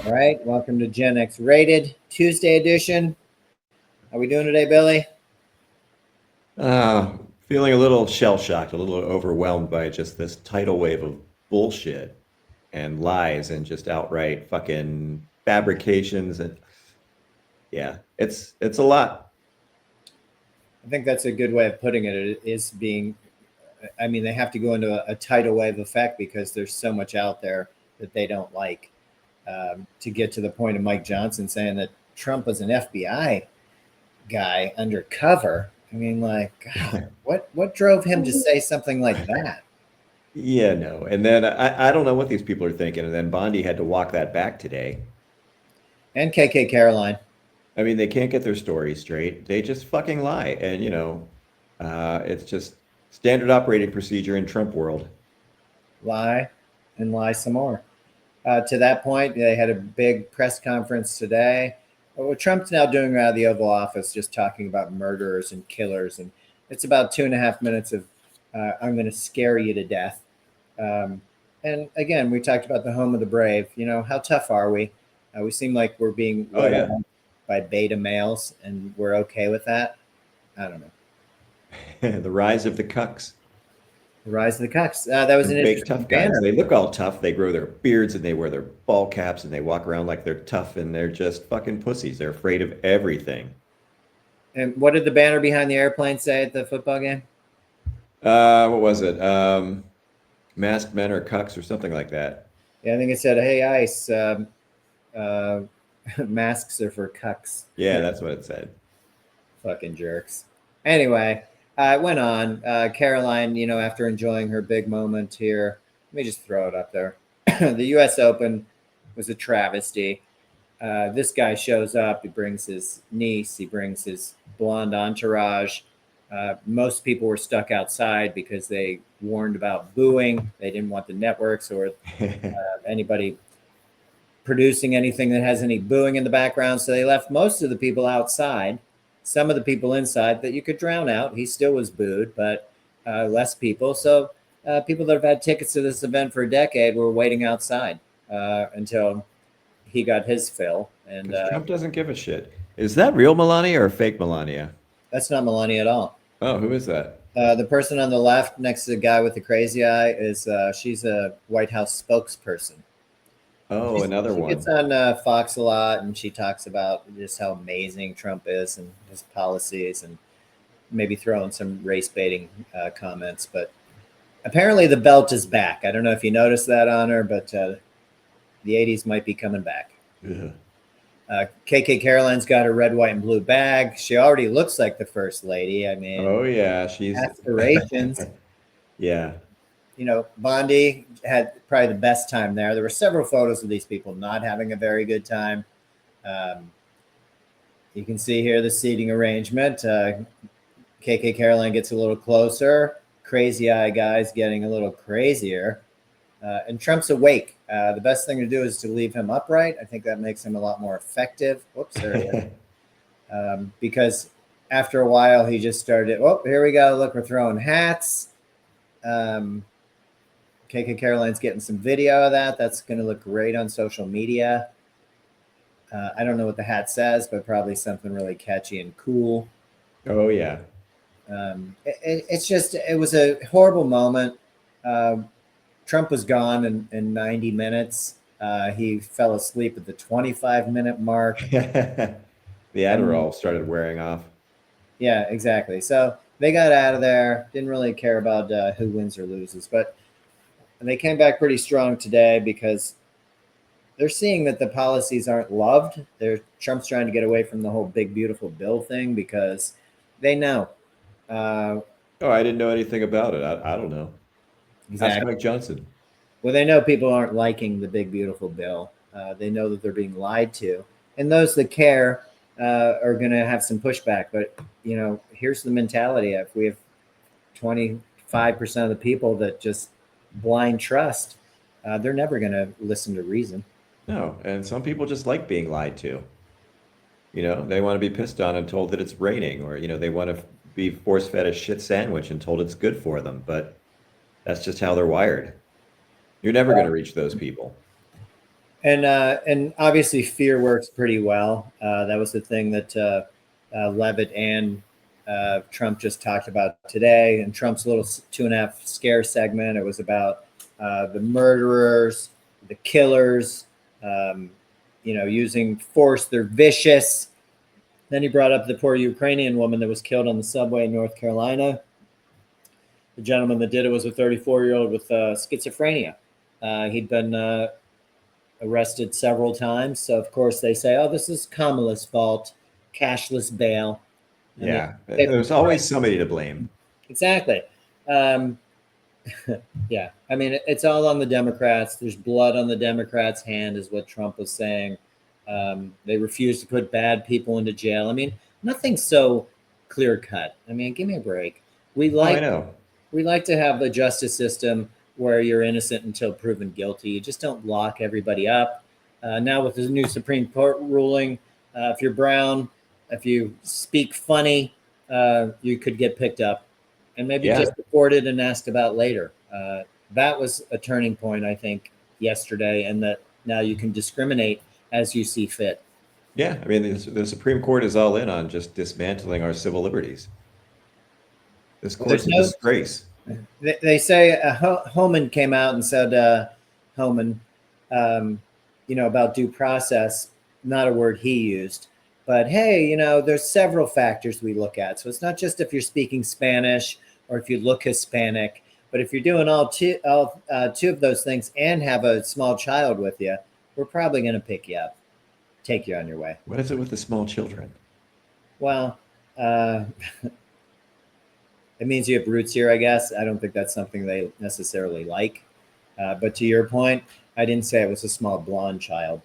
All right, welcome to Gen X Rated Tuesday edition. How we doing today, Billy? Feeling a little shell-shocked, a little overwhelmed by just this tidal wave of bullshit and lies and just outright fucking fabrications and yeah, it's a lot. I think that's a good way of putting it. It is being, I mean, they have to go into a tidal wave effect because there's so much out there that they don't like. To get to the point of Mike Johnson saying that Trump was an FBI guy undercover. I mean, like, God, what drove him to say something like that? Yeah, no. And then I don't know what these people are thinking. And then Bondi had to walk that back today. And KK Caroline. I mean, they can't get their story straight. They just fucking lie. And it's just standard operating procedure in Trump world. Lie and lie some more. To that point, they had a big press conference today. What Trump's now doing out of the Oval Office, just talking about murderers and killers. And it's about 2.5 minutes of, I'm going to scare you to death. And again, we talked about the home of the brave. You know, how tough are we? We seem like we're being Oh, yeah. by beta males, and we're okay with that. I don't know. The rise of the cucks. The rise of the cucks. That was The an fake interesting tough guys. banner. They look all tough. They grow their beards and they wear their ball caps and they walk around like they're tough and they're just fucking pussies. They're afraid of everything. And what did the banner behind the airplane say at the football game? What was it? Masked men or cucks or something like that. Yeah, I think it said, "Hey, ICE, uh, masks are for cucks." Yeah, that's what it said. Fucking jerks. Anyway, it went on. Caroline, you know, after enjoying her big moment here, let me just throw it up there. The U.S. Open was a travesty. This guy shows up. He brings his niece. He brings his blonde entourage. Most people were stuck outside because they warned about booing. They didn't want the networks or anybody producing anything that has any booing in the background. So they left most of the people outside. Some of the people inside that you could drown out. He still was booed, but less people. So people that have had tickets to this event for a decade were waiting outside until he got his fill. And Trump doesn't give a shit. Is that real Melania or fake Melania? that's not Melania at all. Oh, who is that? The person on the left next to the guy with the crazy eye is she's a White House spokesperson. Oh, another She one. gets on Fox a lot, and she talks about just how amazing Trump is and his policies, and maybe throwing some race baiting comments. But apparently, the belt is back. I don't know if you noticed that on her, but the '80s might be coming back. Ugh. KK Caroline's got her red, white, and blue bag. She already looks like the first lady. I mean, Oh, yeah, she's aspirations. yeah. You know, Bondi had probably the best time there. There were several photos of these people not having a very good time. You can see here the seating arrangement. KK Caroline gets a little closer. Crazy eye guy's getting a little crazier. And Trump's awake. The best thing to do is to leave him upright. I think that makes him a lot more effective. Whoops, there he is. Because after a while, he just started, oh, here we go. Look, we're throwing hats. KK Caroline's getting some video of that. That's going to look great on social media. I don't know what the hat says, but probably something really catchy and cool. Oh, yeah. It's just, it was a horrible moment. Trump was gone in 90 minutes. He fell asleep at the 25-minute mark. The Adderall started wearing off. Yeah, exactly. So they got out of there. Didn't really care about who wins or loses, but they came back pretty strong today because they're seeing that the policies aren't loved. Trump's trying to get away from the whole big, beautiful bill thing because they know. Oh, I didn't know anything about it. I don't know. Ask Exactly. Mike Johnson. Well, they know people aren't liking the big, beautiful bill. They know that they're being lied to. And those that care are going to have some pushback. But, you know, here's the mentality. If we have 25% of the people that just blind trust, they're never going to listen to reason. No, and some people just like being lied to. They want to be pissed on and told that it's raining, or they want to be force-fed a shit sandwich and told it's good for them. But that's just how they're wired. You're never going to reach those people. And obviously fear works pretty well. That was the thing that Levitt and Trump just talked about today. And Trump's little 2.5 scare segment, it was about the murderers, the killers, um, using force. They're vicious. Then he brought up the poor Ukrainian woman that was killed on the subway in North Carolina. The gentleman that did it was a 34-year-old with schizophrenia. He'd been arrested several times. So, of course, they say, oh, this is Kamala's fault, cashless bail. And Yeah, there's always somebody to blame. Exactly. Yeah, I mean, it's all on the Democrats. There's blood on the Democrats' hand, is what Trump was saying. They refuse to put bad people into jail. I mean, nothing's so clear cut. I mean, give me a break. We Oh, I like know. we like to have a justice system where you're innocent until proven guilty. You just don't lock everybody up. Now with the new Supreme Court ruling, if you're brown, if you speak funny, you could get picked up and maybe Yeah. just deported and asked about later. That was a turning point, I think, yesterday, and that now you can discriminate as you see fit. Yeah, I mean, the Supreme Court is all in on just dismantling our civil liberties. This Well, there's court's a no. disgrace. They say Homan came out and said, Homan, about due process, not a word he used, but hey, there's several factors we look at. So it's not just if you're speaking Spanish or if you look Hispanic, but if you're doing all two of those things and have a small child with you, we're probably going to pick you up, take you on your way. What is it with the small children? Well, uh, it means you have roots here, I guess. I don't think that's something they necessarily like. But to your point, I didn't say it was a small blonde child.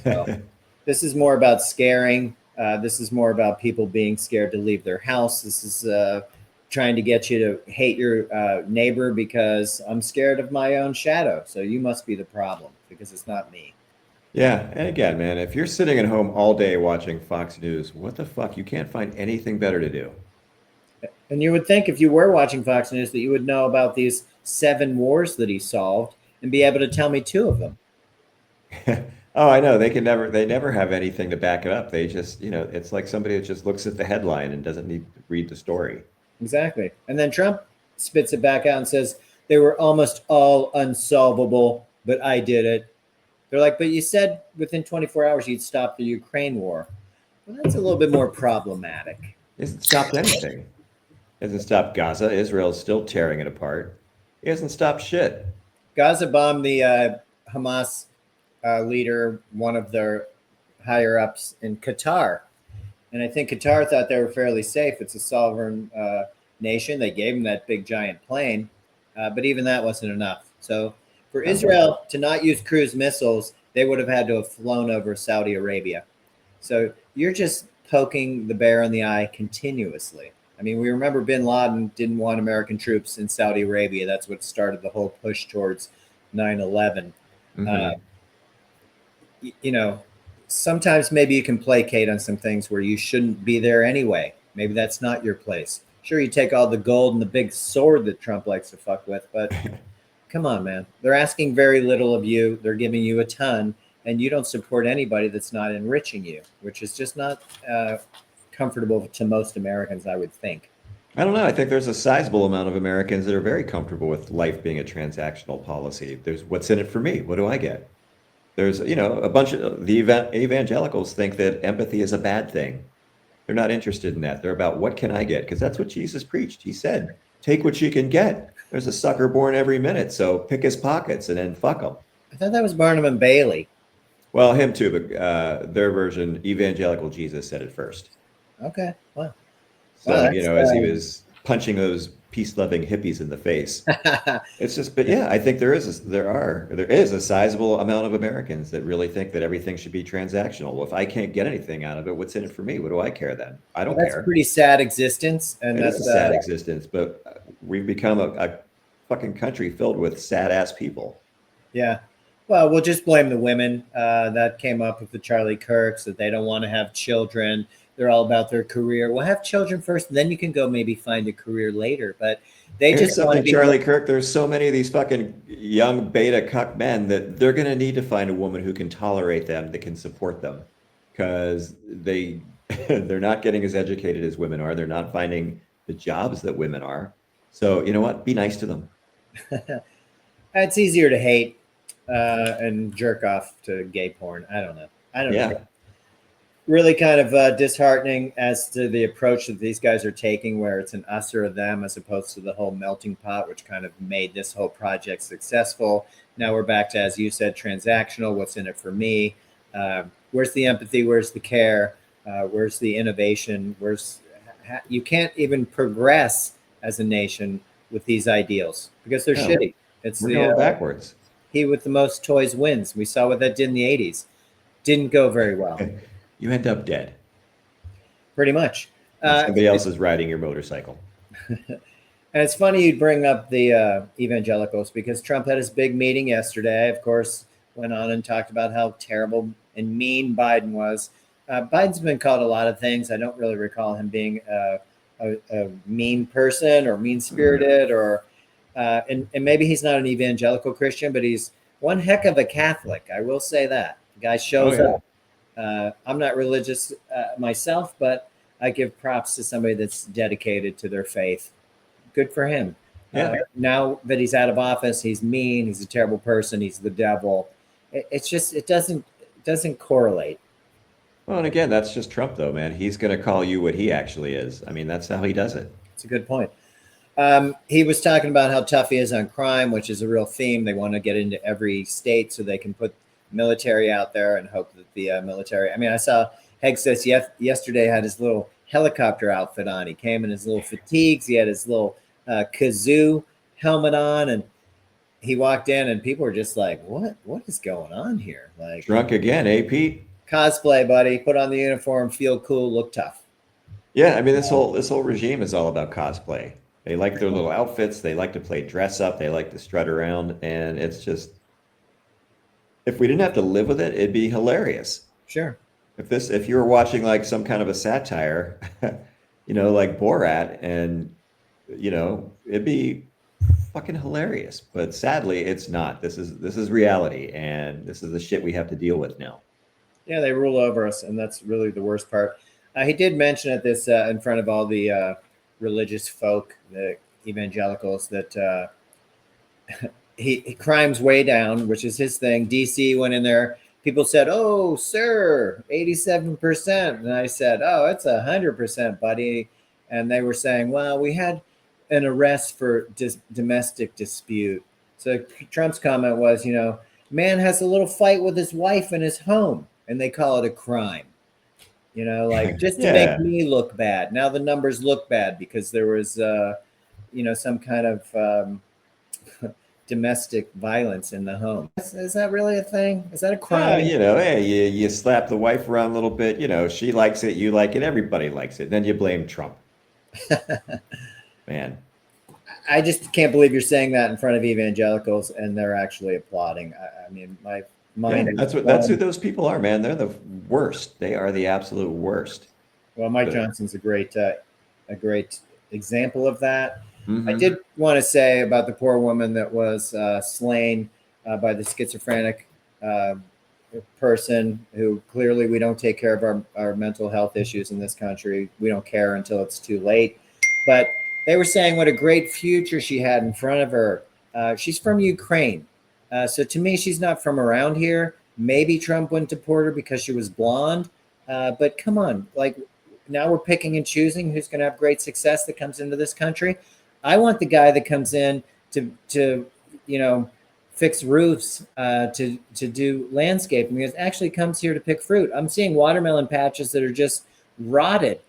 So this is more about scaring. This is more about people being scared to leave their house. This is trying to get you to hate your neighbor because I'm scared of my own shadow. So you must be the problem because it's not me. Yeah, and again, man, if you're sitting at home all day watching Fox News, what the fuck? You can't find anything better to do. And you would think if you were watching Fox News that you would know about these 7 wars that he solved and be able to tell me 2 of them. Oh, I know. They never have anything to back it up. They just, it's like somebody that just looks at the headline and doesn't need to read the story. Exactly. And then Trump spits it back out and says, they were almost all unsolvable, but I did it. They're like, but you said within 24 hours you'd stop the Ukraine war. Well, that's a little bit more problematic. He hasn't stopped anything. He hasn't stopped Gaza. Israel's still tearing it apart. He hasn't stopped shit. Gaza bombed the Hamas leader, one of their higher ups in Qatar. And I think Qatar thought they were fairly safe. It's a sovereign nation. They gave them that big giant plane, but even that wasn't enough. So for Israel to not use cruise missiles, they would have had to have flown over Saudi Arabia. So you're just poking the bear in the eye continuously. I mean, we remember bin Laden didn't want American troops in Saudi Arabia. That's what started the whole push towards 9/11. Mm-hmm. Sometimes maybe you can placate on some things where you shouldn't be there anyway. Maybe that's not your place. Sure, you take all the gold and the big sword that Trump likes to fuck with, but come on, man. They're asking very little of you. They're giving you a ton, and you don't support anybody that's not enriching you, which is just not comfortable to most Americans, I would think. I don't know. I think there's a sizable amount of Americans that are very comfortable with life being a transactional policy. There's what's in it for me. What do I get? There's, a bunch of the evangelicals think that empathy is a bad thing. They're not interested in that. They're about what can I get? Because that's what Jesus preached. He said, take what you can get. There's a sucker born every minute. So pick his pockets and then fuck them. I thought that was Barnum and Bailey. Well, him too, but their version, evangelical Jesus said it first. Okay. Wow. So, Wow, as he was punching those peace-loving hippies in the face. It's just, but yeah, I think there is a sizable amount of Americans that really think that everything should be transactional. Well, if I can't get anything out of it, what's in it for me? What do I care then? I don't that's care. a pretty sad existence, and It is that's a sad existence, but we've become a fucking country filled with sad ass people. yeah. Well, we'll just blame the women. That came up with the Charlie Kirks that they don't want to have children. They're all about their career. Well, have children first, then you can go maybe find a career later. But they Here's just want to something, be Charlie Kirk. There's so many of these fucking, young beta cuck men that they're going to need to find a woman who can tolerate them, that can support them, because they're not getting as educated as women are. They're not finding the jobs that women are. So you know what? Be nice to them. It's easier to hate and jerk off to gay porn. I don't know. I don't know. Yeah. Really kind of disheartening as to the approach that these guys are taking, where it's an us or a them as opposed to the whole melting pot, which kind of made this whole project successful. Now we're back to, as you said, transactional. What's in it for me? Where's the empathy? Where's the care? Where's the innovation? You can't even progress as a nation with these ideals because they're No, shitty. It's we're the going backwards. he with the most toys wins. We saw what that did in the 80s. Didn't go very well. You end up dead. Pretty much. And somebody else is riding your motorcycle. And it's funny you bring up the evangelicals, because Trump had his big meeting yesterday. Of course, went on and talked about how terrible and mean Biden was. Biden's been called a lot of things. I don't really recall him being a mean person or mean spirited, or and maybe he's not an evangelical Christian, but he's one heck of a Catholic. I will say that. The guy shows up. I'm not religious myself, but I give props to somebody that's dedicated to their faith. Good for him. Yeah. Now that he's out of office, he's mean. He's a terrible person. He's the devil. It's just it doesn't correlate. Well, and again, that's just Trump, though, man. He's going to call you what he actually is. I mean, that's how he does it. It's a good point. He was talking about how tough he is on crime, which is a real theme. They want to get into every state so they can put military out there and hope that the military. I mean, I saw Hegseth yesterday had his little helicopter outfit on. He came in his little fatigues. He had his little kazoo helmet on, and he walked in, and people were just like, "What is going on here?" Like, Drunk again, eh, Pete? Cosplay, buddy. Put on the uniform, feel cool, look tough. Yeah, I mean, this whole regime is all about cosplay. They like their little outfits. They like to play dress up. They like to strut around, and it's just, if we didn't have to live with it, it'd be hilarious. Sure. If you were watching like some kind of a satire, like Borat, and it'd be fucking hilarious. But sadly, it's not. This is reality, and this is the shit we have to deal with now. Yeah, they rule over us, and that's really the worst part. He did mention at this in front of all the religious folk, the evangelicals, that he crime's way down, which is his thing. DC went in there. People said, "Oh, sir, 87%," and I said, "Oh, it's 100%, buddy." And they were saying, "Well, we had an arrest for domestic dispute." So Trump's comment was, man has a little fight with his wife in his home, and they call it a crime. Like just to make me look bad. Now the numbers look bad because there was, some kind of domestic violence in the home. Is that really a thing? Is that a crime? Hey, you slap the wife around a little bit. She likes it, you like it, everybody likes it. Then you blame Trump. Man. I just can't believe you're saying that in front of evangelicals and they're actually applauding. I mean, my mind. Yeah, that's who those people are, man. They're the worst. They are the absolute worst. Well, Mike Johnson's a great example of that. Mm-hmm. I did want to say about the poor woman that was slain by the schizophrenic person, who clearly we don't take care of our mental health issues in this country. We don't care until it's too late. But they were saying what a great future she had in front of her. She's from Ukraine. So to me, she's not from around here. Maybe Trump wouldn't deport her because she was blonde. But come on, like now we're picking and choosing who's going to have great success that comes into this country. I want the guy that comes in to fix roofs, to do landscaping, because actually comes here to pick fruit. I'm seeing watermelon patches that are just rotted.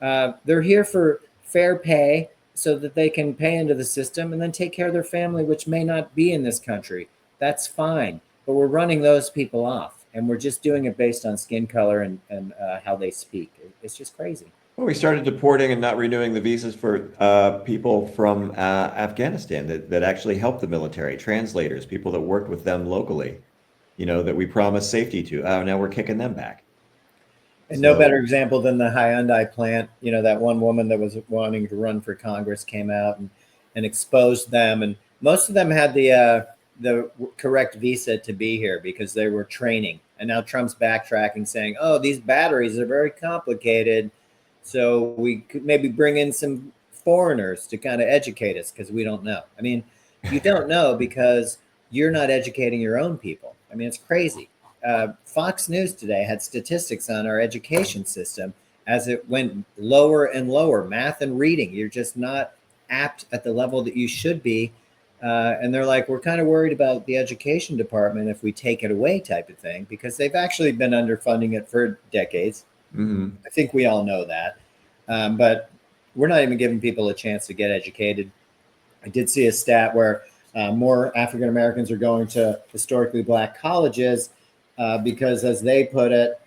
They're here for fair pay so that they can pay into the system and then take care of their family, which may not be in this country. That's fine. But we're running those people off, and we're just doing it based on skin color and how they speak. It's just crazy. Well, we started deporting and not renewing the visas for people from Afghanistan that actually helped the military, translators, people that worked with them locally, that we promised safety to. Now we're kicking them back. And no better example than the Hyundai plant. That one woman that was wanting to run for Congress came out and exposed them. And most of them had the the correct visa to be here because they were training. And now Trump's backtracking, saying, "Oh, these batteries are very complicated, so we could maybe bring in some foreigners to kind of educate us because we don't know." I mean, you don't know because you're not educating your own people. I mean, it's crazy. Fox News today had statistics on our education system as it went lower and lower. Math and reading, you're just not apt at the level that you should be. And they're like, we're kind of worried about the education department if we take it away, type of thing, because they've actually been underfunding it for decades. Mm-hmm. I think we all know that. But we're not even giving people a chance to get educated. I did see a stat where more African Americans are going to historically black colleges because, as they put it,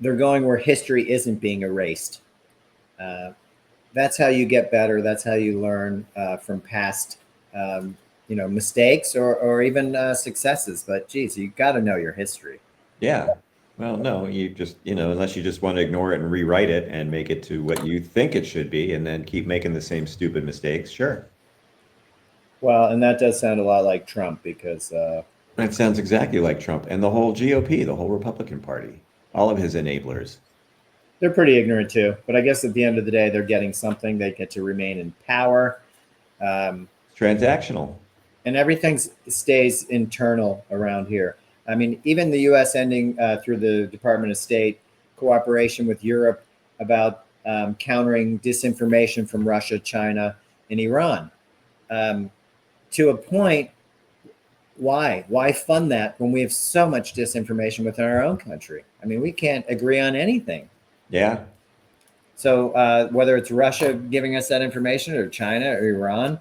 they're going where history isn't being erased. That's how you get better. That's how you learn from past, mistakes or even successes. But geez, you got to know your history. Yeah. Well, no, you just, unless you just want to ignore it and rewrite it and make it to what you think it should be and then keep making the same stupid mistakes, sure. Well, and that does sound a lot like Trump because That sounds exactly like Trump and the whole GOP, the whole Republican Party, all of his enablers. they're pretty ignorant too. But I guess at the end of the day, they're getting something. They get to remain in power. It's transactional. And everything stays internal around here. I mean, even the U.S. ending through the Department of State cooperation with Europe about countering disinformation from Russia, China, and Iran. To a point, why fund that when we have so much disinformation within our own country? I mean, we can't agree on anything. Yeah. So whether it's Russia giving us that information or China or Iran,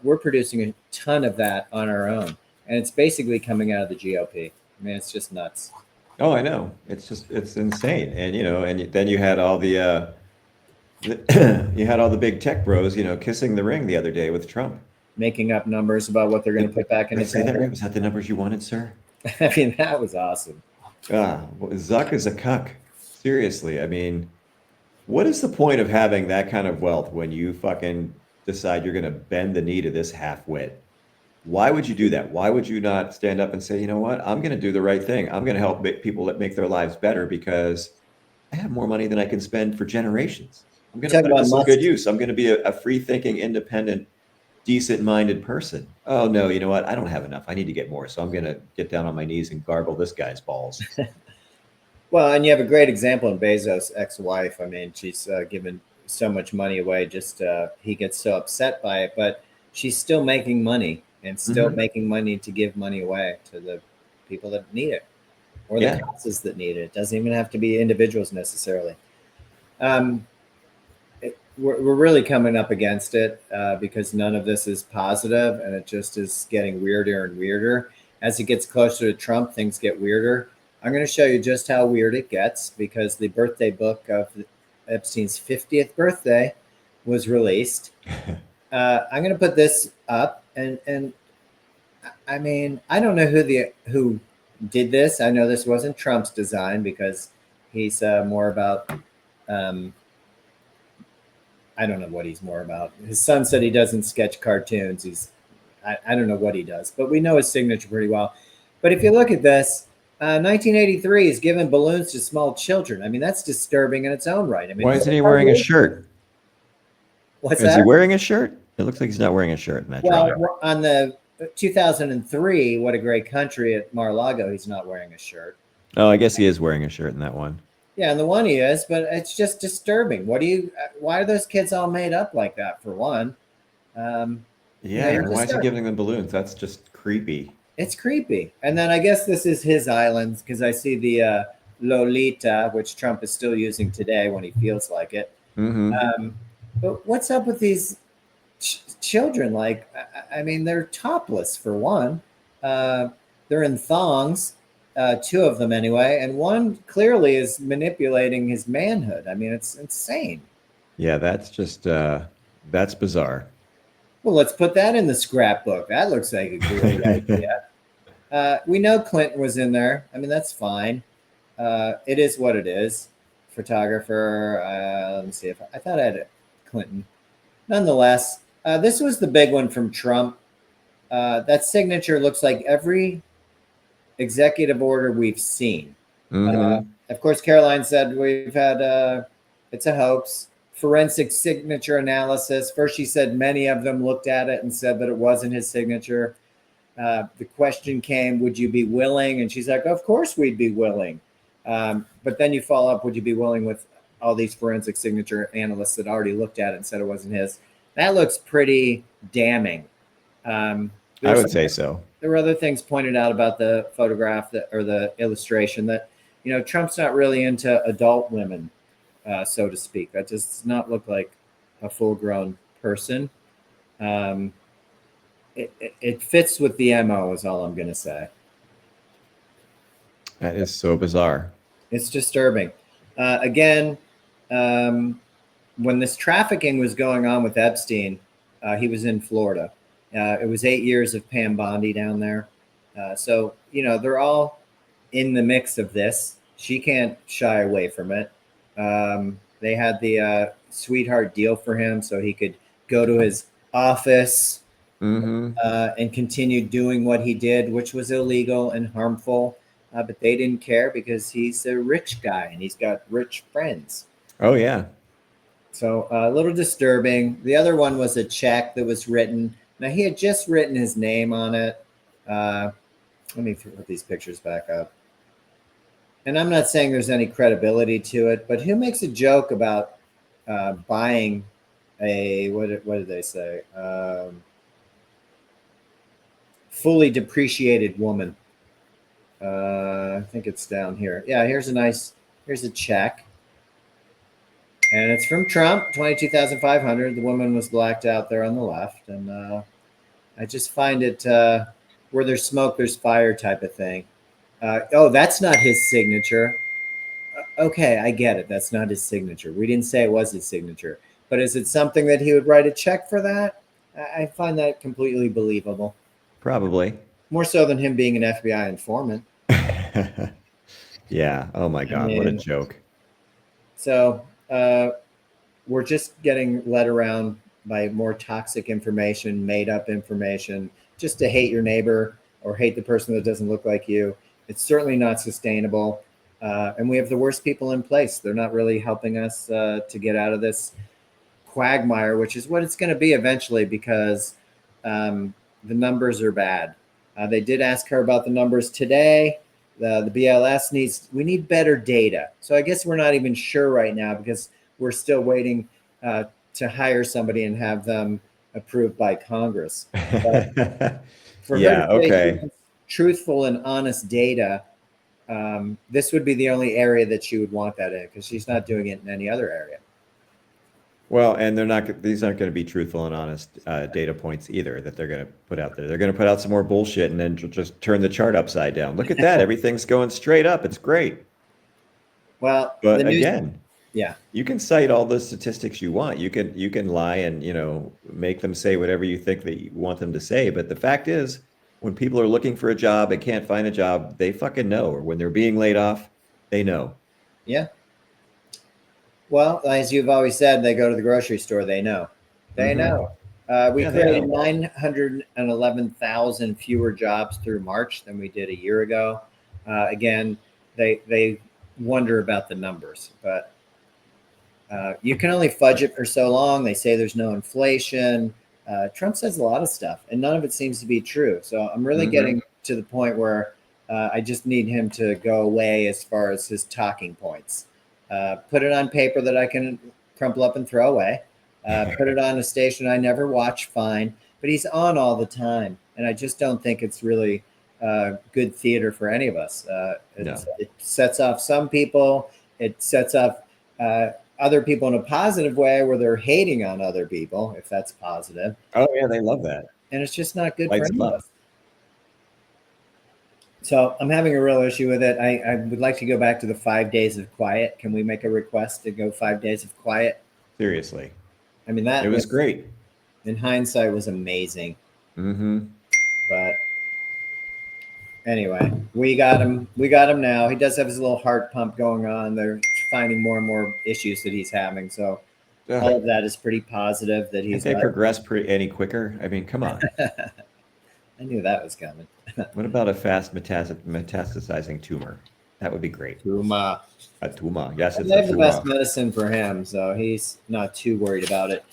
we're producing a ton of that on our own. And it's basically coming out of the GOP. I mean, it's just nuts. Oh, I know. It's insane. And, and then you had all the you had all the big tech bros, kissing the ring the other day with Trump. Making up numbers about what they're going to put back in Did I the say that right? tank. Was that the numbers you wanted, sir? I mean, that was awesome. Zuck is a cuck. Seriously. I mean, what is the point of having that kind of wealth when you fucking decide you're going to bend the knee to this half-wit? Why would you do that? Why would you not stand up and say, you know what? I'm going to do the right thing. I'm going to help people that make their lives better because I have more money than I can spend for generations. I'm going to Talk put it about to some Musk. good use. I'm going to be a free-thinking, independent, decent-minded person. Oh, no, you know what? I don't have enough. I need to get more. So I'm going to get down on my knees and gargle this guy's balls. Well, and you have a great example in Bezos' ex-wife. I mean, she's given so much money away. Just he gets so upset by it, but she's still making money and still making money to give money away to the people that need it or the causes that need it. It doesn't even have to be individuals necessarily. We're really coming up against it because none of this is positive, and it just is getting weirder and weirder. As it gets closer to Trump, things get weirder. I'm going to show you just how weird it gets because the birthday book of Epstein's 50th birthday was released. I'm going to put this up, and I mean, I don't know who did this. I know this wasn't Trump's design because he's more about. I don't know what he's more about. His son said he doesn't sketch cartoons. I don't know what he does, but we know his signature pretty well. But if you look at this, 1983 is giving balloons to small children. I mean, that's disturbing in its own right. I mean, Why isn't he wearing a shirt? What's Is that? he wearing a shirt? It looks like he's not wearing a shirt in that drawing. Well, on the 2003, What a Great Country at Mar-a-Lago, he's not wearing a shirt. Oh, I guess he is wearing a shirt in that one. Yeah, and the one he is, but it's just disturbing. Why are those kids all made up like that, for one? Yeah, why is he giving them balloons? That's just creepy. It's creepy. And then I guess this is his island because I see the Lolita, which Trump is still using today when he feels like it. But what's up with these children? Like, I mean, they're topless for one. They're in thongs, two of them anyway, and one clearly is manipulating his manhood. I mean, it's insane. Yeah, that's just that's bizarre. Well, let's put that in the scrapbook. That looks like a great idea. We know Clinton was in there. I mean, that's fine. It is what it is. Photographer. Let me see if I thought I had Clinton. Nonetheless, this was the big one from Trump. that signature looks like every executive order we've seen. Of course, Karoline said we've had it's a hoax. Forensic signature analysis. First, she said many of them looked at it and said that it wasn't his signature. The question came, would you be willing? And she's like, of course we'd be willing. But then you follow up, would you be willing with all these forensic signature analysts that already looked at it and said it wasn't his? That looks pretty damning. I would say so. There were other things pointed out about the photograph or the illustration that, Trump's not really into adult women, so to speak. That does not look like a full-grown person. It fits with the MO is all I'm going to say. That is so bizarre. It's disturbing. Again, when this trafficking was going on with Epstein, he was in Florida. It was 8 years of Pam Bondi down there. So, they're all in the mix of this. She can't shy away from it. They had the sweetheart deal for him so he could go to his office and continue doing what he did, which was illegal and harmful. But they didn't care because he's a rich guy and he's got rich friends. Oh, yeah. So a little disturbing. The other one was a check that was written. Now, he had just written his name on it. Let me put these pictures back up. And I'm not saying there's any credibility to it, but who makes a joke about buying a, what did they say? Fully depreciated woman. I think it's down here. Yeah, here's a check. And it's from Trump, $22,500. The woman was blacked out there on the left. And I just find it where there's smoke, there's fire type of thing. Oh, that's not his signature. Okay, I get it. That's not his signature. We didn't say it was his signature. But is it something that he would write a check for that? I find that completely believable. Probably. More so than him being an FBI informant. Yeah. Oh, my God. What a joke. So we're just getting led around by more toxic information, made up information, just to hate your neighbor or hate the person that doesn't look like you. It's certainly not sustainable. And we have the worst people in place. They're not really helping us to get out of this quagmire, which is what it's going to be eventually because the numbers are bad. They did ask her about the numbers today. The BLS we need better data. So I guess we're not even sure right now because we're still waiting to hire somebody and have them approved by Congress. But for her to say truthful and honest data, this would be the only area that she would want that in because she's not doing it in any other area. Well, and these aren't going to be truthful and honest data points either that they're going to put out there. They're going to put out some more bullshit and then just turn the chart upside down. Look at that. Everything's going straight up. It's great. Well, but again, yeah, you can cite all the statistics you want. You can lie and, make them say whatever you think that you want them to say. But the fact is, when people are looking for a job and can't find a job, they fucking know. Or when they're being laid off, they know. Yeah. Well, as you've always said, they go to the grocery store. They know. They know. We created 911,000 fewer jobs through March than we did a year ago. Again, they wonder about the numbers, but you can only fudge it for so long. They say there's no inflation. Trump says a lot of stuff, and none of it seems to be true. So I'm really getting to the point where I just need him to go away as far as his talking points. Put it on paper that I can crumple up and throw away. Put it on a station I never watch, fine. But he's on all the time. And I just don't think it's really good theater for any of us. It sets off some people. It sets off other people in a positive way where they're hating on other people, if that's positive. Oh, yeah, they love that. And it's just not good for any of us. So I'm having a real issue with it. I would like to go back to the 5 days of quiet. Can we make a request to go 5 days of quiet? Seriously. I mean, it was great. In hindsight, was amazing. But anyway, we got him. We got him now. He does have his little heart pump going on. They're finding more and more issues that he's having. So all of that is pretty positive that he's. Can't they progress any quicker? I mean, come on. I knew that was coming. What about a fast metastasizing tumor? That would be great. Tuma. A tumor. Yes, And it's they a have the best tumor. medicine for him, so he's not too worried about it.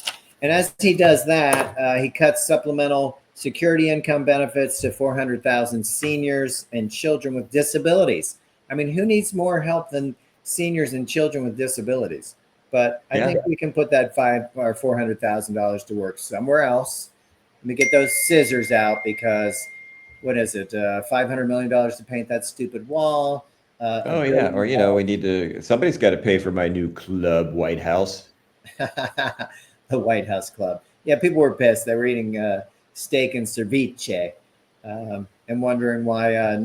And as he does that, he cuts supplemental security income benefits to 400,000 seniors and children with disabilities. I mean, who needs more help than seniors and children with disabilities? But I Yeah. think we can put that $400,000 to work somewhere else. Let me get those scissors out because what is it? $500 million to paint that stupid wall. A Oh yeah. Or billion. we need to. Somebody's got to pay for my new club, White House. The White House Club. Yeah, people were pissed. They were eating steak and ceviche, and wondering why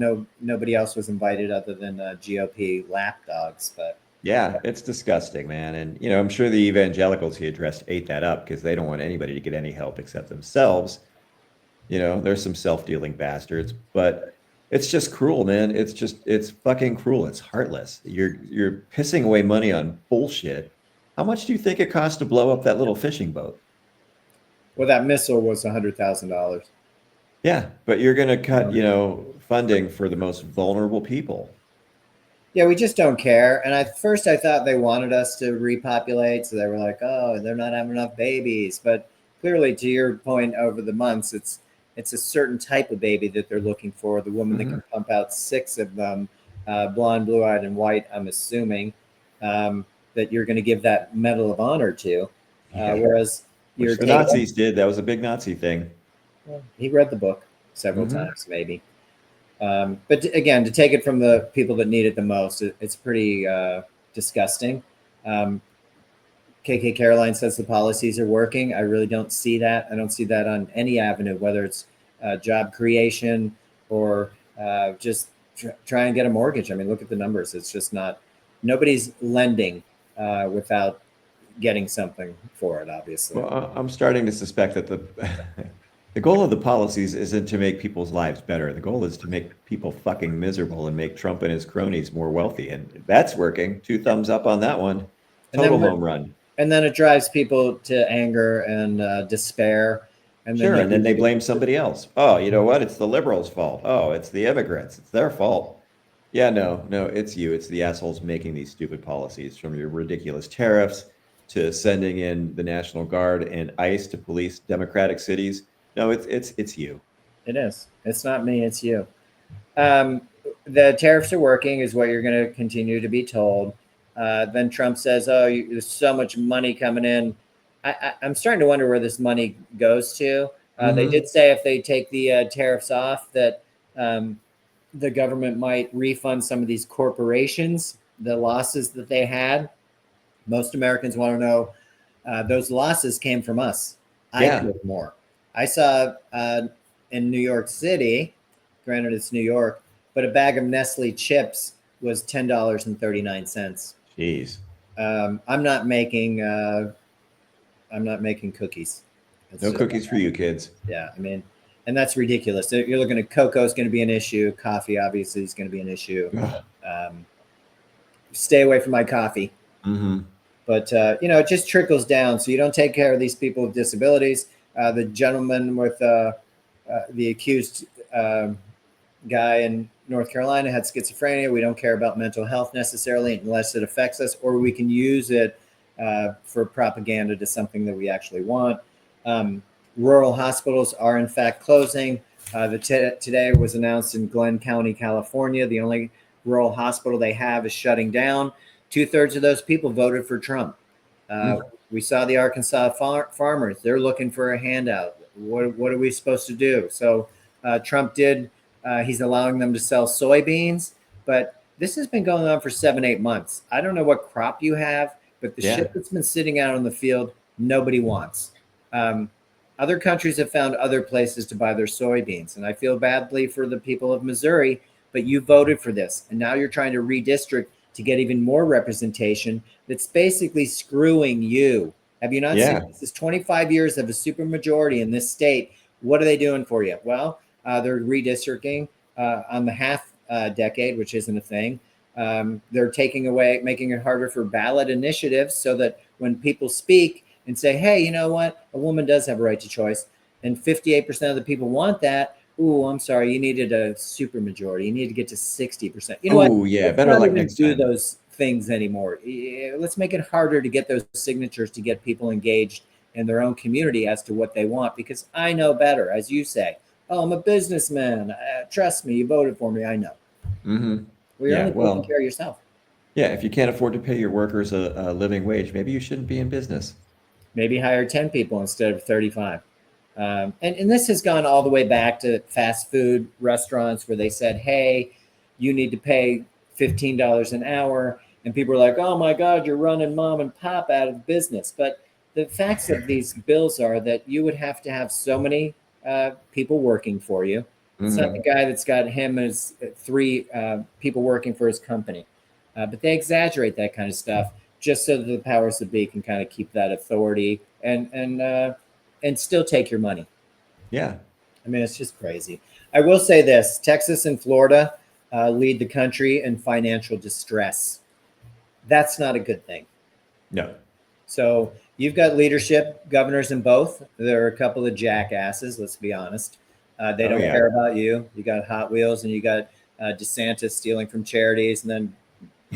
nobody else was invited other than GOP lapdogs. But Yeah, it's disgusting, man. And I'm sure the evangelicals he addressed ate that up because they don't want anybody to get any help except themselves. There's some self-dealing bastards, but it's just cruel, man. It's fucking cruel. It's heartless. You're pissing away money on bullshit. How much do you think it cost to blow up that little fishing boat? well, that missile was $100,000. Yeah, but you're going to cut, funding for the most vulnerable people. Yeah, we just don't care. And at first, I thought they wanted us to repopulate, so they were like, "Oh, they're not having enough babies." But clearly, to your point, over the months, it's a certain type of baby that they're looking for. The woman that Mhm. can pump out six of them, blonde, blue-eyed, and white. I'm assuming that you're going to give that Medal of Honor to, Yeah, whereas you're which the taking. Nazis did. That was a big Nazi thing. Well, he read the book several Hmm. times, maybe. Again, to take it from the people that need it the most, it's pretty disgusting. Um, KK Caroline says the policies are working. I really don't see that. I don't see that on any avenue, whether it's job creation or just try and get a mortgage. I mean, look at the numbers. It's just not, nobody's lending without getting something for it, obviously. Well, I'm starting to suspect that the the goal of the policies isn't to make people's lives better. The goal is to make people fucking miserable and make Trump and his cronies more wealthy, and that's working. Two thumbs up on that one. And then Total what? home run. And then it drives people to anger and despair. And then Sure, they and then give they you blame somebody else. Oh, you know what? It's the liberals' fault. Oh, it's the immigrants. It's their fault. Yeah, no, no, it's you. It's the assholes making these stupid policies, from your ridiculous tariffs to sending in the National Guard and ICE to police democratic cities. No, it's you. it is. It's not me. It's you. Um, the tariffs are working, is what you're going to continue to be told. Then Trump says, "Oh, there's so much money coming in." I'm starting to wonder where this money goes to. They Hmm. did say if they take the tariffs off, that um, the government might refund some of these corporations the losses that they had. Most Americans want to know those losses came from us. I Yeah. paid more. I saw in New York City, granted it's New York, but a bag of Nestle chips was $10.39. Jeez. I'm not making cookies. It's No just cookies for you kids. yeah. I mean, and that's ridiculous. You're looking at cocoa is going to be an issue. Coffee obviously is going to be an issue. Um, stay away from my coffee. Hmm. But it just trickles down. So you don't take care of these people with disabilities. The gentleman with the accused guy in North Carolina had schizophrenia. We don't care about mental health necessarily unless it affects us, or we can use it for propaganda to something that we actually want. Um, Rural hospitals are in fact closing. Today was announced in Glenn County, California. The only rural hospital they have is shutting down. Two-thirds of those people voted for Trump. Uh, we saw the Arkansas farmers. They're looking for a handout. What are we supposed to do? So Trump did. He's allowing them to sell soybeans, but this has been going on for 7, 8 months. I don't know what crop you have, but the Yeah. shit that's been sitting out on the field, nobody wants. Um, Other countries have found other places to buy their soybeans, and I feel badly for the people of Missouri. But you voted for this, and now you're trying to redistrict to get even more representation. That's basically screwing you. Have you not seen Yeah. this? This is 25 years of a supermajority in this state. What are they doing for you? Well, they're redistricting on the half decade, which isn't a thing. They're taking away, making it harder for ballot initiatives so that when people speak and say, hey, you know what? A woman does have a right to choice. And 58% of the people want that. Ooh, I'm sorry. You needed a super majority. You need to get to 60%. You know what? Oh yeah, Let's better not luck even next do time. those things anymore. Let's make it harder to get those signatures to get people engaged in their own community as to what they want. Because I know better, as you say. Oh, I'm a businessman. Trust me, you voted for me. I know. Hmm. Well, you're Yeah, only taking well, care of yourself. yeah. If you can't afford to pay your workers a living wage, maybe you shouldn't be in business. Maybe hire 10 people instead of 35. And this has gone all the way back to fast food restaurants where they said, hey, you need to pay $15 an hour. And people are like, oh my God, you're running mom and pop out of business. But the facts of these bills are that you would have to have so many people working for you. It's not the Hmm. guy that's got him as three people working for his company. But they exaggerate that kind of stuff just so that the powers that be can kind of keep that authority and still take your money. Yeah. I mean, it's just crazy. I will say this: Texas and Florida lead the country in financial distress. That's not a good thing. No. So you've got leadership governors in both. There are a couple of jackasses. Let's be honest. They Oh don't yeah. care about you. You got Hot Wheels, and you got DeSantis stealing from charities, and then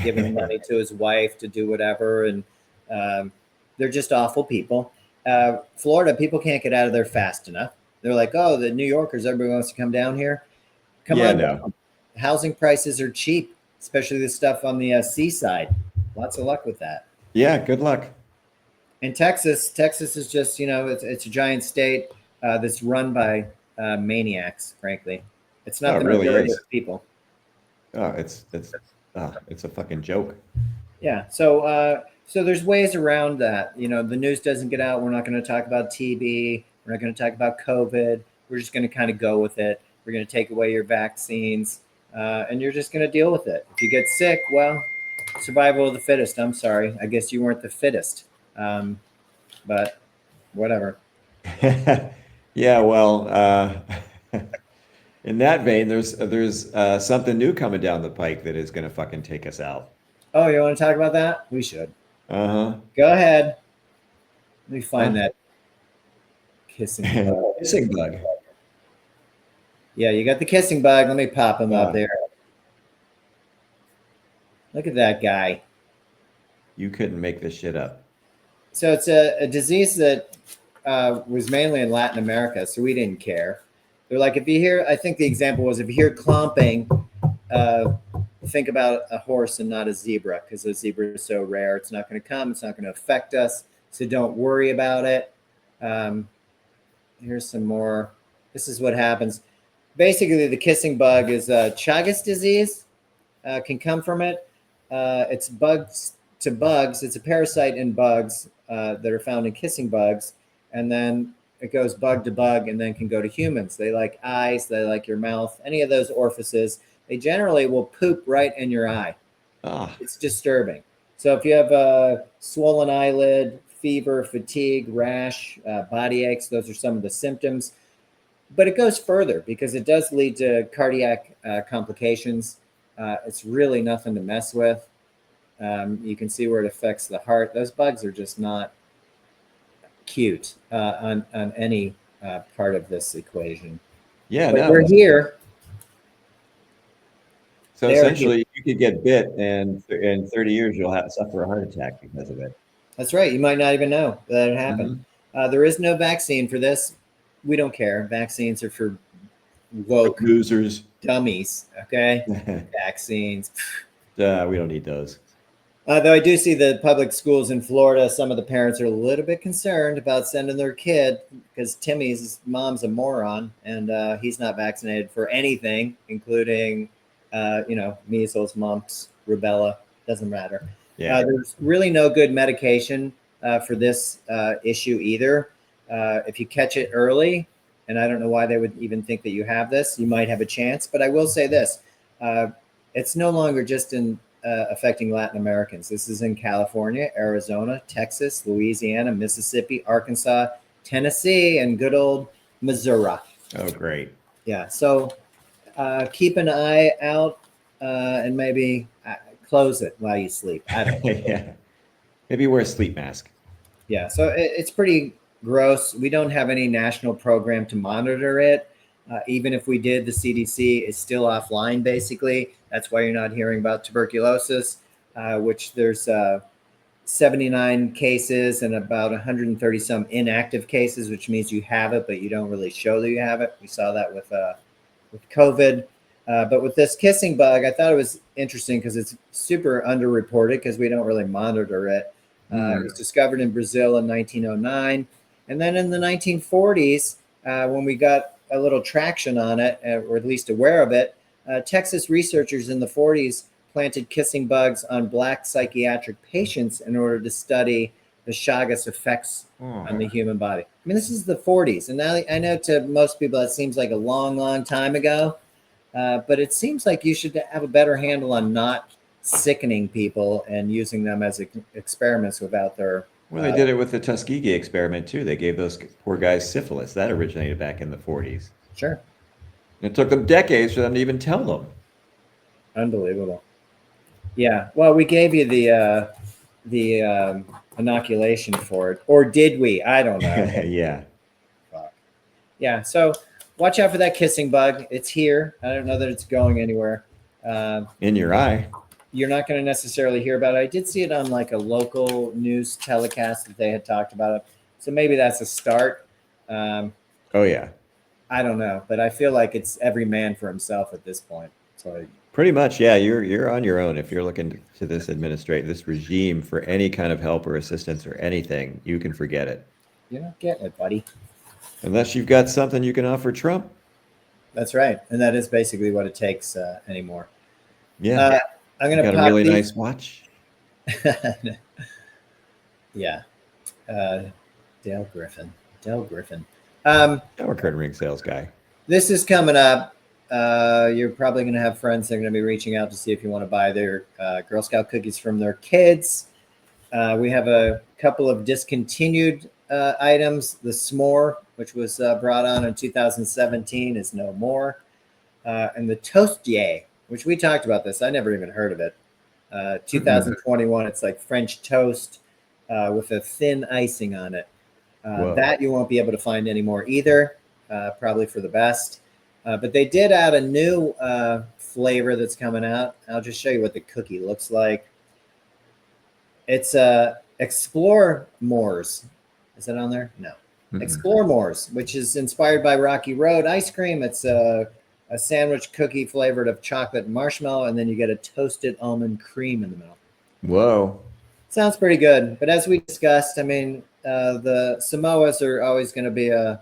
giving money to his wife to do whatever, and um, they're just awful people. Florida people can't get out of there fast enough. They're like, oh, the New Yorkers, everybody wants to come down here. Come Yeah. on No. down. Housing prices are cheap, especially the stuff on the seaside. Lots of luck with that. Yeah. Good luck. In Texas, Texas is just it's a giant state that's run by maniacs. Frankly, it's Oh, not it the really majority is. of people. Oh, it's a fucking joke. Yeah. So there's ways around that. The news doesn't get out. We're not going to talk about TB. We're not going to talk about COVID. We're just going to kind of go with it. We're going to take away your vaccines, and you're just going to deal with it. If you get sick, well, survival of the fittest. I'm sorry. I guess you weren't the fittest, but whatever. Yeah. Well, in that vein, there's something new coming down the pike that is going to fucking take us out. Oh, you want to talk about that? We should. Uh Go ahead. Let me find huh. that kissing bug. Kissing bug. Yeah, you got the kissing bug. Let me pop him up Uh, there. Look at that guy. you couldn't make this shit up. So it's a disease that was mainly in Latin America, so we didn't care. They're like, if you hear, I think the example was if you hear clomping, uh, think about a horse and not a zebra because the zebra is so rare. It's not going to come. It's not going to affect us. So don't worry about it. Um, Here's some more. This is what happens. Basically, the kissing bug is Chagas disease. Can come from it. It's bugs to bugs. It's a parasite in bugs that are found in kissing bugs, and then it goes bug to bug, and then can go to humans. They like eyes. They like your mouth. Any of those orifices. They generally will poop right in your eye. Ah, It's disturbing. So if you have a swollen eyelid, fever, fatigue, rash, body aches, those are some of the symptoms. But it goes further because it does lead to cardiac complications. It's really nothing to mess with. You can see where it affects the heart. Those bugs are just not cute on any part of this equation. yeah, But no. they're here. So They're here. essentially, you could get bit, and in 30 years, you'll have suffer a heart attack because of it. That's right. You might not even know that it happened. Hmm. There is no vaccine for this. We don't care. Vaccines are for woke Losers. dummies. Okay, We vaccines. don't need those. Though I do see the public schools in Florida, some of the parents are a little bit concerned about sending their kid because Timmy's mom's a moron and he's not vaccinated for anything, including, measles, mumps, rubella. Doesn't matter. Yeah. There's really no good medication for this issue either. If you catch it early, and I don't know why they would even think that you have this, you might have a chance. But I will say this: uh, it's no longer just in affecting Latin Americans. This is in California, Arizona, Texas, Louisiana, Mississippi, Arkansas, Tennessee, and good old Missouri. Oh, great. Yeah. So keep an eye out and maybe close it while you sleep. I don't know. Yeah. Maybe wear a sleep mask. Yeah. So it's pretty gross. We don't have any national program to monitor it. Even if we did, the CDC is still offline, basically. That's why you're not hearing about tuberculosis, which there's 79 cases and about 130 some inactive cases, which means you have it, but you don't really show that you have it. We saw that with COVID. But with this kissing bug, I thought it was interesting because it's super underreported because we don't really monitor it. It was discovered in Brazil in 1909. And then in the 1940s, when we got a little traction on it, or at least aware of it, Texas researchers in the 40s planted kissing bugs on Black psychiatric patients in order to study the Chagas effects on the human body. I mean, this is the 40s. And now I know to most people that seems like a long, long time ago. But it seems like you should have a better handle on not sickening people and using them as experiments without their. Well, they did it with the Tuskegee experiment too. They gave those poor guys syphilis. That originated back in the 40s. Sure. And it took them decades for them to even tell them. Unbelievable. Yeah. Well, we gave you the inoculation for it, or did we? I don't know. Yeah. Fuck. Yeah. So watch out for that kissing bug. It's here. I don't know that it's going anywhere. In your eye. You're not going to necessarily hear about it. I did see it on like a local news telecast that they had talked about it. So maybe that's a start. Oh, yeah. I don't know, but I feel like it's every man for himself at this point. So pretty much, yeah. You're on your own if you're looking to this regime for any kind of help or assistance or anything. You can forget it. You're not getting it, buddy. Unless you've got something you can offer Trump. That's right, and that is basically what it takes anymore. Yeah, I'm gonna got a really nice watch. Yeah, Dale Griffin. Our curtain ring sales guy. This is coming up. You're probably going to have friends that are going to be reaching out to see if you want to buy their Girl Scout cookies from their kids. We have a couple of discontinued items. The s'more, which was brought on in 2017, is no more. And the Toastier, which we talked about this. I never even heard of it. 2021, it's like French toast with a thin icing on it. That you won't be able to find anymore either, probably for the best. But they did add a new flavor that's coming out. I'll just show you what the cookie looks like. It's Explore Moors. Is that on there? No. Explore Moors, which is inspired by Rocky Road ice cream. It's a sandwich cookie flavored of chocolate and marshmallow, and then you get a toasted almond cream in the middle. Whoa. Sounds pretty good. But as we discussed, I mean, the Samoas are always going to be a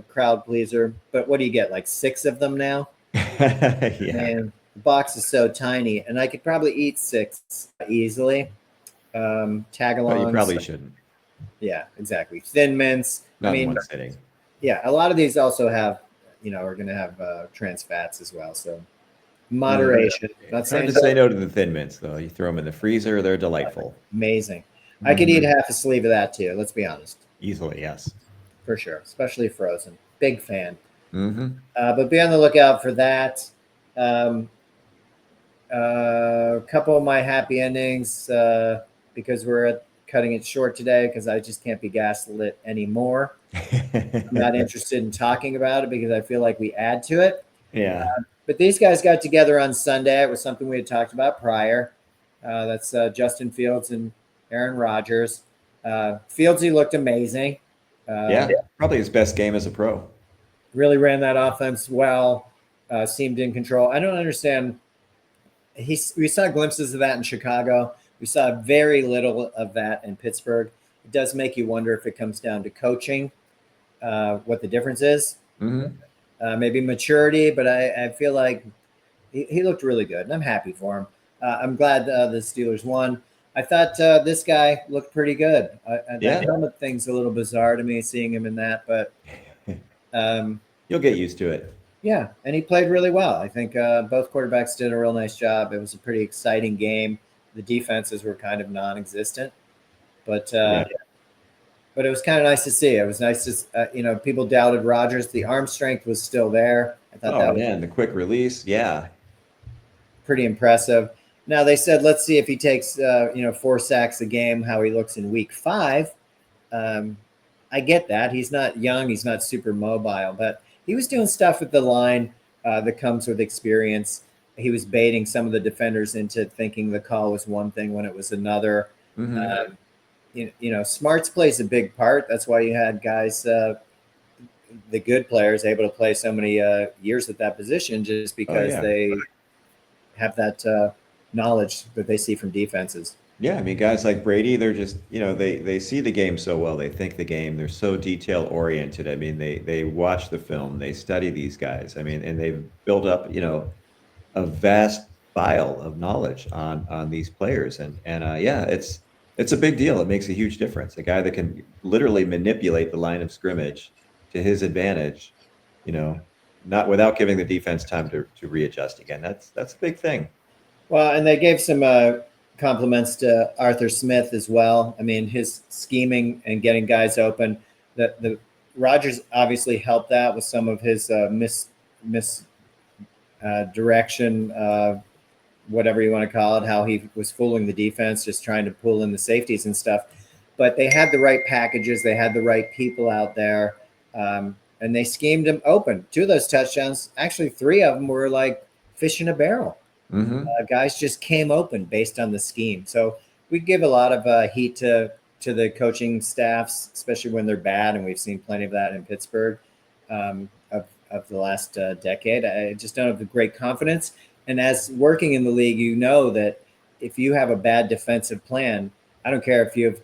crowd pleaser. But what do you get? Like 6 of them now? Yeah. And the box is so tiny, and I could probably eat 6 easily. Tag along. Well, you probably shouldn't. Yeah, exactly. Thin mints. Not in one sitting. Yeah, a lot of these also have, are going to have trans fats as well. So moderation. Not saying hard to say no to the Thin Mints, though. You throw them in the freezer; they're delightful. Amazing. I could eat half a sleeve of that too. Let's be honest. Easily, yes. For sure, especially frozen. Big fan. But be on the lookout for that. A couple of my happy endings because we're cutting it short today because I just can't be gaslit anymore. I'm not interested in talking about it because I feel like we add to it. Yeah. But these guys got together on Sunday. It was something we had talked about prior. That's Justin Fields and Aaron Rodgers. Fieldsy looked amazing. Probably his best game as a pro. Really ran that offense well. Seemed in control. I don't understand. We saw glimpses of that in Chicago. We saw very little of that in Pittsburgh. It does make you wonder if it comes down to coaching, what the difference is. Maybe maturity, but I feel like he looked really good, and I'm happy for him. I'm glad the Steelers won. I thought this guy looked pretty good. That helmet thing's a little bizarre to me, seeing him in that, but you'll get used to it. Yeah, and he played really well. I think both quarterbacks did a real nice job. It was a pretty exciting game. The defenses were kind of non-existent, but it was kind of nice to see. It was nice to, people doubted Rodgers. The arm strength was still there. I thought that was the quick release, pretty impressive. Now they said, let's see if he takes 4 sacks a game, how he looks in week 5. I get that. He's not young. He's not super mobile, but he was doing stuff with the line that comes with experience. He was baiting some of the defenders into thinking the call was one thing when it was another. Mm-hmm. Smarts plays a big part. That's why you had guys, the good players, able to play so many years at that position, just Oh because yeah. they have that knowledge that they see from defenses. Yeah, I mean, guys like Brady, they're just, they see the game so well. They think the game. They're so detail oriented. I mean, they watch the film. They study these guys. I mean, and they've built up, a vast file of knowledge on these players. And yeah, it's a big deal. It makes a huge difference. A guy that can literally manipulate the line of scrimmage to his advantage, you know, not without giving the defense time to readjust again. That's a big thing. Well, and they gave some compliments to Arthur Smith as well. I mean, his scheming and getting guys open. The Rodgers obviously helped that with some of his mis direction, whatever you want to call it, how he was fooling the defense, just trying to pull in the safeties and stuff. But they had the right packages, they had the right people out there, and they schemed him open. Two of those touchdowns, actually, three of them were like fish in a barrel. Hmm. Guys just came open based on the scheme. So we give a lot of heat to the coaching staffs, especially when they're bad, and we've seen plenty of that in Pittsburgh of the last decade. I just don't have the great confidence. And as working in the league, you know that if you have a bad defensive plan, I don't care if you have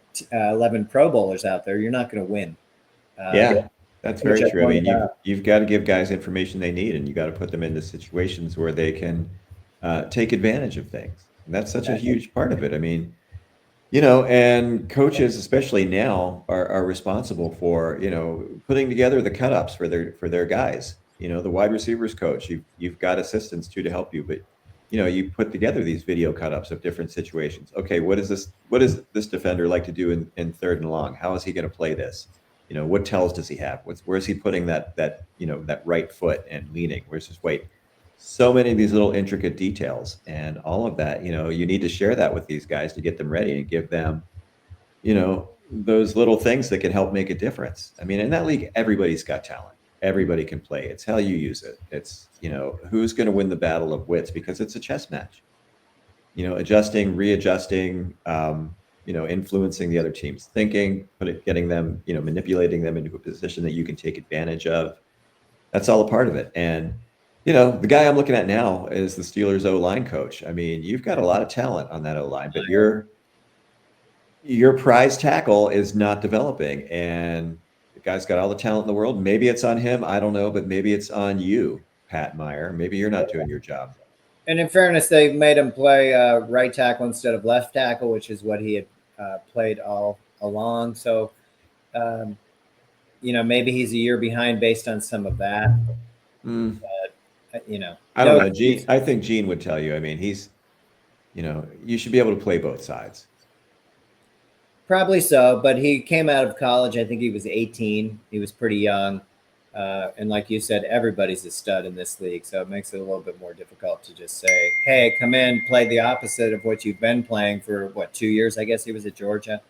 11 Pro Bowlers out there, you're not going to win. Yeah, that's Which very I true. I mean, pointed you've out. you've got to give guys information they need, and you got to put them into situations where they can take advantage of things. And that's such a huge part of it. I mean, and coaches, especially now, are responsible for, putting together the cut-ups for their guys. The wide receivers coach, you've got assistants too to help you, but you put together these video cut-ups of different situations. Okay, what does this defender like to do in third and long? How is he going to play this? What tells does he have? Where's he putting that right foot and leaning? Where's his weight? So many of these little intricate details and all of that, you need to share that with these guys to get them ready and give them, those little things that can help make a difference. I mean, in that league, everybody's got talent. Everybody can play. It's how you use it. It's, who's going to win the battle of wits, because it's a chess match. Adjusting, readjusting, influencing the other team's thinking, getting them, manipulating them into a position that you can take advantage of. That's all a part of it. And the guy I'm looking at now is the Steelers O-line coach. I mean, you've got a lot of talent on that O-line, but your prize tackle is not developing. And the guy's got all the talent in the world. Maybe it's on him. I don't know, but maybe it's on you, Pat Meyer. Maybe you're not doing your job. And in fairness, they made him play right tackle instead of left tackle, which is what he had played all along. So, um, maybe he's a year behind based on some of that. Mm, I don't No know. excuse. I think Gene would tell you. I mean, you should be able to play both sides. Probably so, but he came out of college. I think he was 18. He was pretty young. And like you said, everybody's a stud in this league. So it makes it a little bit more difficult to just say, hey, come in, play the opposite of what you've been playing for, 2 years? I guess he was at Georgia.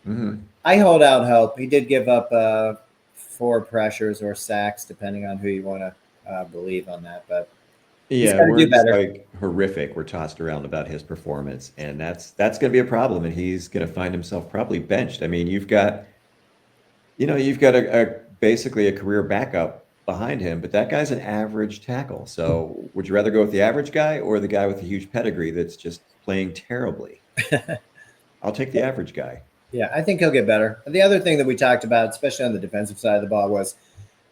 Hmm. I hold out hope. He did give up 4 pressures or sacks, depending on who you want to believe on that. But he's Yeah, got to do words better. like horrific were tossed around about his performance, and that's going to be a problem, and he's going to find himself probably benched. I mean, you've got basically a career backup behind him, but that guy's an average tackle. So, would you rather go with the average guy or the guy with a huge pedigree that's just playing terribly? I'll take the average guy. Yeah, I think he'll get better. The other thing that we talked about, especially on the defensive side of the ball, was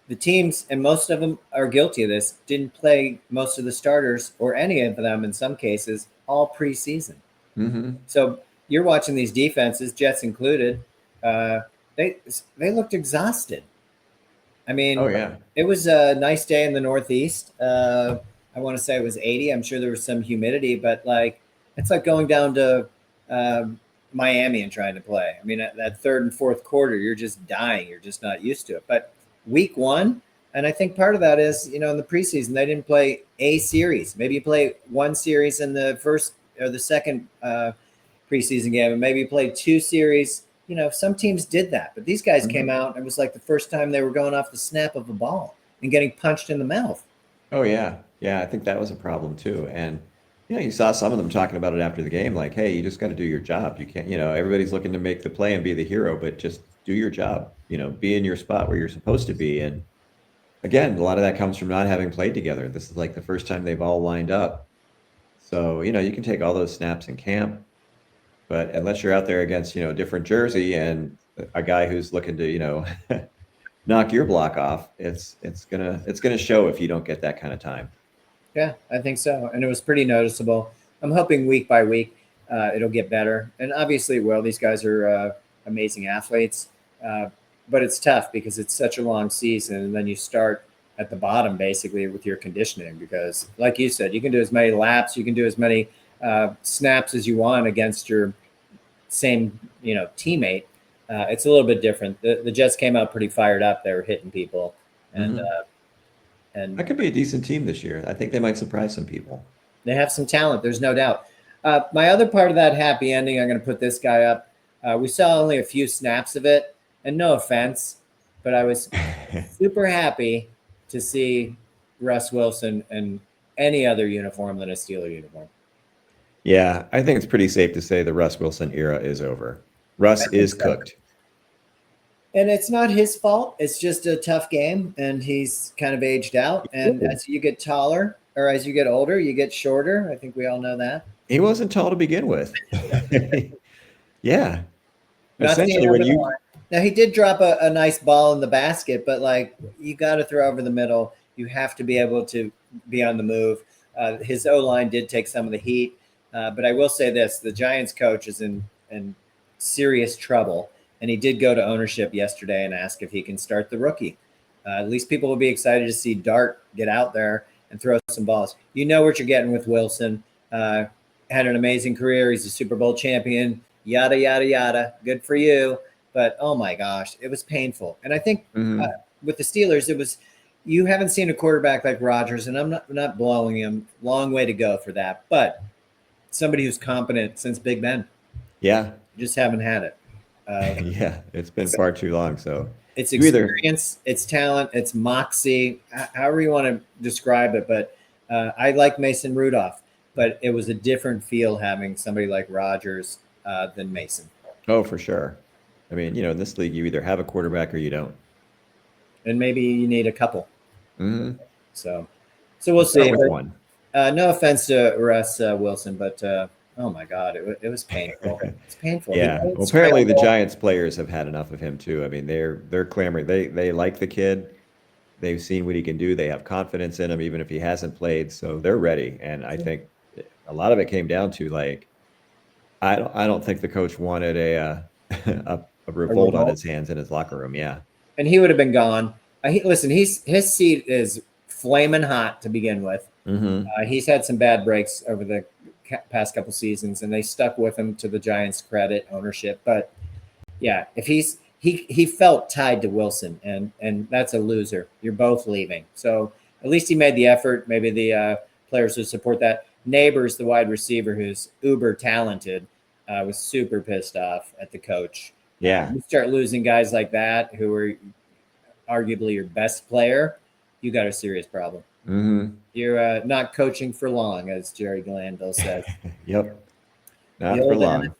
the teams, and most of them are guilty of this, didn't play most of the starters or any of them in some cases all preseason. Hmm. So you're watching these defenses, Jets included. Uh, they looked exhausted. I Oh mean, yeah. it was a nice day in the Northeast. I want to say it was 80. I'm sure there was some humidity, but like it's like going down to Miami and trying to play. I mean, that third and fourth quarter, you're just dying. You're just not used to it. But week one, and I think part of that is, in the preseason, they didn't play a series. Maybe you play one series in the first or the second preseason game, and maybe you play 2 series. Some teams did that, but these guys came Hmm. out and it was like the first time they were going off the snap of a ball. and getting punched in the mouth. Oh yeah, yeah. I think that was a problem too. And you saw some of them talking about it after the game, like, "Hey, you just got to do your job. You can't, everybody's looking to make the play and be the hero, but just do your job. Be in your spot where you're supposed to be." And again, a lot of that comes from not having played together. This is like the first time they've all lined up. So you can take all those snaps in camp, but unless you're out there against a different jersey and a guy who's looking to knock your block off, it's gonna show if you don't get that kind of time. Yeah, I think so. And it was pretty noticeable. I'm hoping week by week it'll get better. And obviously, well, these guys are amazing athletes. Uh, but it's tough because it's such a long season. And then you start at the bottom basically with your conditioning because, like you said, you can do as many laps, you can do as many snaps as you want against your same, teammate. It's a little bit different. The Jets came out pretty fired up. They were hitting people. And, Mhm. and That could be a decent team this year. I think they might surprise some people. they have some talent. There's no doubt. My other part of that happy ending, I'm going to put this guy up. We saw only a few snaps of it, and no offense, but I was super happy to see Russ Wilson in any other uniform than a Steeler uniform. Yeah, I think it's pretty safe to say the Russ Wilson era is over. Russ I think is so. cooked. And it's not his fault. It's just a tough game, and he's kind of aged out. And as you get taller or as you get older, you get shorter. I think we all know that. He wasn't tall to begin with. Yeah. Not seeing Essentially, when over the you line. Now he did drop a nice ball in the basket, but like you got to throw over the middle. You have to be able to be on the move. His O line did take some of the heat, but I will say this: the Giants coach is in serious trouble, and he did go to ownership yesterday and ask if he can start the rookie. At least people will be excited to see Dart get out there and throw some balls. You know what you're getting with Wilson. Had an amazing career. He's a Super Bowl champion. Yada yada yada. Good for you. But oh my gosh, it was painful. And I think Mhm. with the Steelers, it was you haven't seen a quarterback like Rodgers, and I'm not blowing him. Long way to go for that. But somebody who's competent since Big Ben, Yeah. you just haven't had it. Uh, Yeah, it's been far too long. So it's you either experience, it's talent, it's moxie, however you want to describe it. But I like Mason Rudolph, but it was a different feel having somebody like Rodgers than Mason. oh, for sure. I mean, in this league, you either have a quarterback or you don't. And maybe you need a couple. Mhm. So, so we'll Let's start see. with But one. no offense to Russ Wilson, but oh my God, it was painful. It's painful. He Yeah. played Well, apparently the scramble. Giants players have had enough of him too. I mean, they're clamoring. They like the kid. They've seen what he can do. They have confidence in him, even if he hasn't played. So they're ready. And I think a lot of it came down to like I don't think the coach wanted a A revolt on revolt, his hands in his locker room. Yeah. and he would have been gone. Listen, his seat is flaming hot to begin with. Hmm. He's had some bad breaks over the past couple seasons, and they stuck with him to the Giants' credit, ownership. But yeah, if he felt tied to Wilson, and that's a loser. You're both leaving, so at least he made the effort. Maybe the players would support that. Neighbors, the wide receiver, who's uber talented, was super pissed off at the coach. Yeah. You start losing guys like that, who are arguably your best player, you got a serious problem. Hmm. You're not coaching for long, as Jerry Glanville says. Yep. The Not for old long.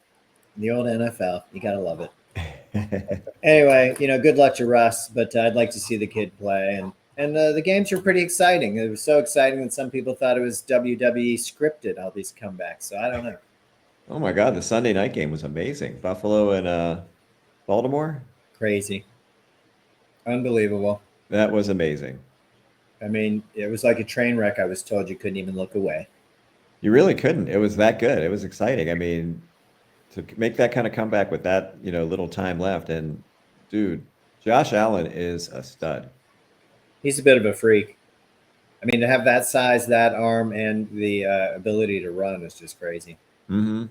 the old NFL, you gotta love it. Anyway, good luck to Russ, but I'd like to see the kid play, and the games were pretty exciting. It was so exciting that some people thought it was WWE scripted. All these comebacks, so I don't know. Oh my God, the Sunday night game was amazing. Buffalo and Baltimore. Crazy, unbelievable. That was amazing. I mean, it was like a train wreck. I was told you couldn't even look away. You really couldn't. It was that good. It was exciting. I mean, to make that kind of comeback with that, little time left. And dude, Josh Allen is a stud. He's a bit of a freak. I mean, to have that size, that arm, and the ability to run is just crazy. Hmm.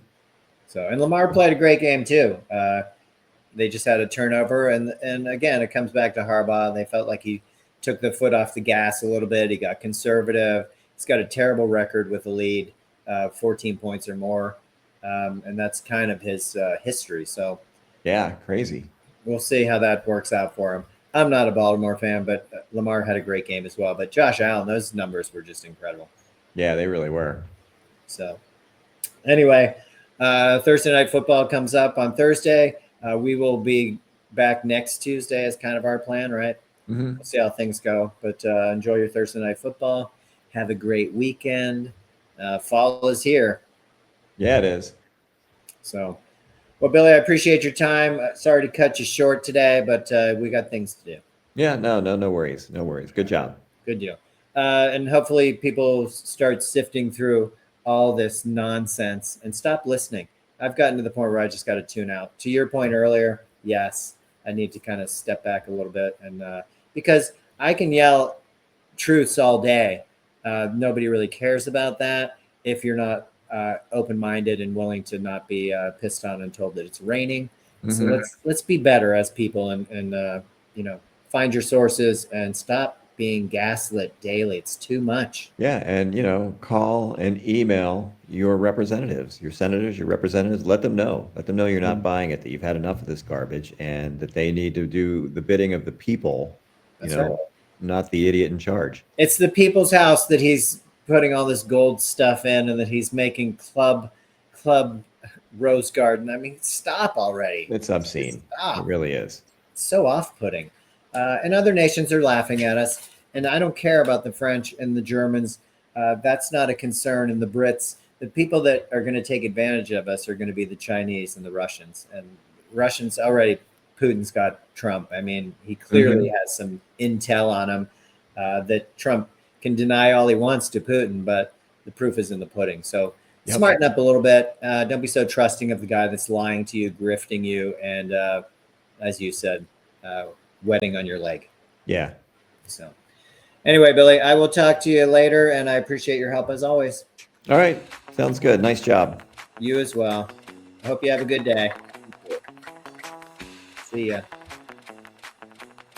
So, and Lamar played a great game too. They just had a turnover, and again, it comes back to Harbaugh. They felt like he took the foot off the gas a little bit. He got conservative. He's got a terrible record with the lead, 14 points or more, and that's kind of his history. So Yeah, crazy. we'll see how that works out for him. I'm not a Baltimore fan, but Lamar had a great game as well. But Josh Allen, those numbers were just incredible. Yeah, they really were. So anyway, Thursday night football comes up on Thursday. We will be back next Tuesday as kind of our plan, right? Mm-hmm. We'll see how things go. But enjoy your Thursday night football. Have a great weekend. Fall is here. Yeah, it is. So, well, Billy, I appreciate your time. Sorry to cut you short today, but we got things to do. Yeah, no worries. No worries. Good job. Good deal. And hopefully people start sifting through all this nonsense and stop listening. I've gotten to the point where I just got to tune out. To your point earlier, yes, I need to kind of step back a little bit. And because I can yell truths all day, nobody really cares about that if you're not open-minded and willing to not be pissed on and told that it's raining. So Mm-hmm. let's be better as people and you know, find your sources and stop being gaslit daily. It's too much. Yeah, and call and email your representatives, your senators, your representatives. Let them know. Let them know you're not buying it, that you've had enough of this garbage, and that they need to do the bidding of the people, That's right. not the idiot in charge. It's the people's house that he's putting all this gold stuff in, and that he's making club rose garden. I mean, stop already. It's obscene. It really is. It's so off-putting. And other nations are laughing at us. And I don't care about the French and the Germans. That's not a concern. And the Brits, the people that are going to take advantage of us are going to be the Chinese and the Russians. And Russians already, Putin's got Trump. I mean, he clearly has some intel on him that Trump can deny all he wants to Putin, but the proof is in the pudding. So smarten up a little bit. Don't be so trusting of the guy that's lying to you, grifting you, and as you said, wetting on your leg. Yeah. So anyway, Billy, I will talk to you later, and I appreciate your help as always. All right. Sounds good. Nice job. You as well. I hope you have a good day. See ya.